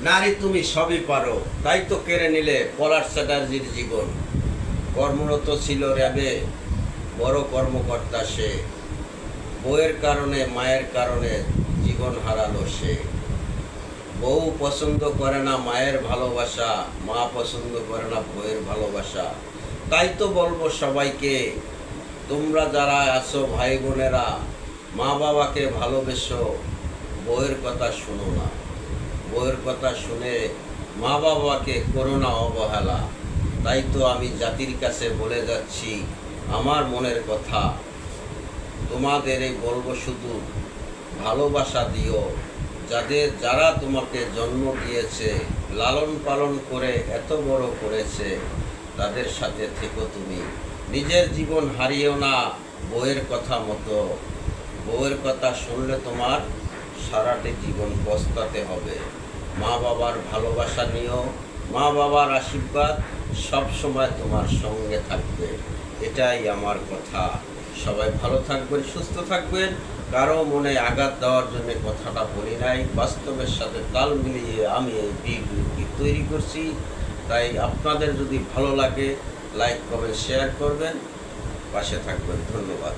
নারী তুমি সবই পারো, তাই তো কেড়ে নিলে পলাশ চ্যাটার্জির জীবন। কর্মরত ছিল র্যাবে, বড় কর্মকর্তা সে। বউয়ের কারণে, মায়ের কারণে জীবন হারালো সে। বউ পছন্দ করে না মায়ের ভালোবাসা, মা পছন্দ করে না বউয়ের ভালোবাসা। তাই তো বলবো সবাইকে, তোমরা যারা আছো ভাই বোনেরা, মা বাবাকে ভালোবেসো, বউয়ের কথা শোনো না। বউয়ের কথা শুনে মা বাবাকে করো না অবহেলা। তাই তো আমি জাতির কাছে বলে যাচ্ছি আমার মনের কথা। তোমাদের এই বলবো শুধু ভালোবাসা দিও। যারা তোমাকে জন্ম দিয়েছে, লালন পালন করে এত বড় করেছে, তাদের সাথে থেকো তুমি। নিজের জীবন হারিয়েও না বউয়ের কথা মতো। বউয়ের কথা শুনলে তোমার সারাটি জীবন পস্তাতে হবে। মা বাবার ভালোবাসা নিও, মা বাবার আশীর্বাদ সব সময় তোমার সঙ্গে থাকবে। এটাই আমার কথা। সবাই ভালো থাকবেন, সুস্থ থাকবেন। কারো মনে আঘাত দেওয়ার জন্য কথাটা বলি নাই, বাস্তবের সাথে তাল মিলিয়ে আমি এই ভিডিওটি তৈরি করছি। তাই আপনাদের যদি ভালো লাগে লাইক কমেন্ট শেয়ার করবেন, পাশে থাকবেন। ধন্যবাদ।